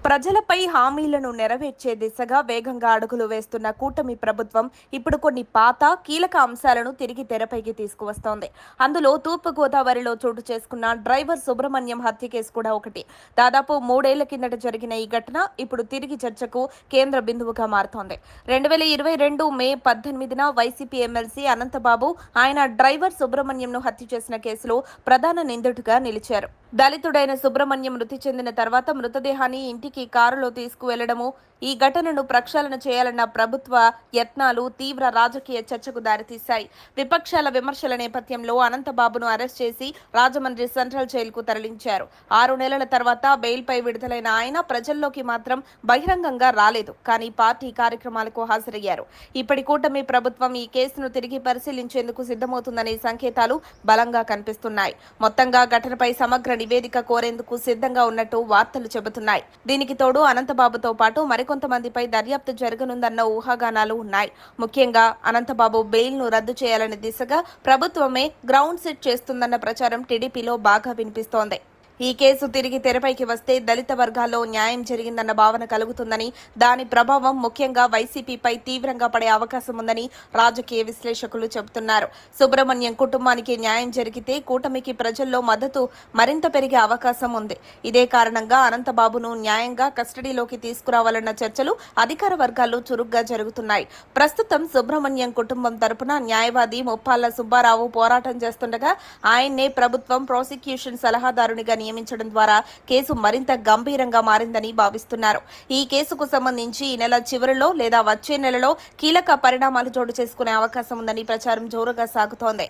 ప్రజలపై హామీలను నెరవేర్చే దిశగా వేగంగా అడుగులు వేస్తున్న కూటమి ప్రభుత్వం ఇప్పుడు కొన్ని పాత కీలక అంశాలను తిరిగి తెరపైకి తీసుకువస్తోంది. అందులో తూర్పుగోదావరిలో చోటు చేసుకున్న డ్రైవర్ సుబ్రహ్మణ్యం హత్య కేసు కూడా ఒకటి. దాదాపు 3 ఏళ్ల కిందట జరిగిన ఈ ఘటన ఇప్పుడు తిరిగి చర్చకు కేంద్ర బిందువుగా మారుతోంది. 2022 మే 18న వైసీపీ ఎమ్మెల్సీ అనంతబాబు ఆయన డ్రైవర్ సుబ్రహ్మణ్యంను హత్య చేసిన కేసులో ప్రధాన నిందితుడిగా నిలిచారు. దళితుడైన సుబ్రహ్మణ్యం మృతి చెందిన తర్వాత మృతదేహాన్ని ఇంటికి కారులో తీసుకువెళ్లడము, ఈ ఘటనను ప్రక్షాళన చేయాలన్న ప్రభుత్వ యత్నాలు తీవ్ర రాజకీయ చర్చకు దారితీశాయి. విపక్షాల విమర్శల నేపథ్యంలో అనంతబాబును అరెస్ట్ చేసి రాజమండ్రి సెంట్రల్ జైలుకు తరలించారు. 6 నెలల తర్వాత బెయిల్పై విడుదలైన ఆయన ప్రజల్లోకి మాత్రం బహిరంగంగా రాలేదు. కానీ పార్టీ కార్యక్రమాలకు హాజరయ్యారు. ఇప్పటి కూటమి ప్రభుత్వం ఈ కేసును తిరిగి పరిశీలించేందుకు సిద్ధమవుతుందనే సంకేతాలు బలంగా కనిపిస్తున్నాయి. మొత్తంగా ఘటనపై సమగ్ర నివేదిక కోరేందుకు సిద్ధంగా ఉన్నట్టు వార్తలు చెబుతున్నాయి. దీనికి తోడు అనంతబాబుతో పాటు మరికొంతమందిపై దర్యాప్తు జరగనుందన్న ఊహాగానాలు ఉన్నాయి. ముఖ్యంగా అనంతబాబు బెయిల్ను రద్దు చేయాలనే దిశగా ప్రభుత్వమే గ్రౌండ్ సెట్ చేస్తుందన్న ప్రచారం టీడీపీలో బాగా వినిపిస్తోంది. ఈ కేసు తిరిగి తెరపైకి వస్తే దళిత వర్గాల్లో న్యాయం జరిగిందన్న భావన కలుగుతుందని, దాని ప్రభావం ముఖ్యంగా వైసీపీపై తీవ్రంగా పడే అవకాశం ఉందని రాజకీయ విశ్లేషకులు చెబుతున్నారు. సుబ్రహ్మణ్యం కుటుంబానికి న్యాయం జరిగితే కూటమికి ప్రజల్లో మద్దతు మరింత పెరిగే అవకాశం ఉంది. ఇదే కారణంగా అనంతబాబును న్యాయంగా కస్టడీలోకి తీసుకురావాలన్న చర్చలు అధికార వర్గాల్లో చురుగ్గా జరుగుతున్నాయి. ప్రస్తుతం సుబ్రహ్మణ్యం కుటుంబం తరపున న్యాయవాది ముప్పాళ్ల సుబ్బారావు పోరాటం చేస్తుండగా ఆయన్నే ప్రభుత్వం ప్రాసిక్యూషన్ సలహాదారునిగా నియమించడం ద్వారా కేసు మరింత గంభీరంగా మారిందని భావిస్తున్నారు. ఈ కేసుకు సంబంధించి ఈ నెల చివరిలో లేదా వచ్చే నెలలో కీలక పరిణామాలు చోటు చేసుకునే అవకాశం ఉందని ప్రచారం జోరుగా సాగుతోంది.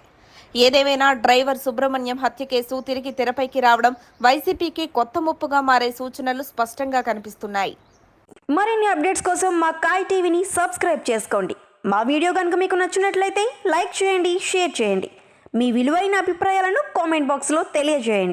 ఏదేమైనా డ్రైవర్ సుబ్రహ్మణ్యం హత్య కేసు తిరిగి తెరపైకి రావడం వైసీపీకి కొత్త ముప్పుగా మారే సూచనలు స్పష్టంగా కనిపిస్తున్నాయి. మరిన్ని అప్డేట్స్ కోసం మా కాయ్ టీవీని సబ్స్క్రైబ్ చేసుకోండి. మా వీడియో కనుక మీకు నచ్చినట్లయితే లైక్ చేయండి, షేర్ చేయండి. మీ విలువైన అభిప్రాయాలను కామెంట్ బాక్స్లో తెలియజేయండి.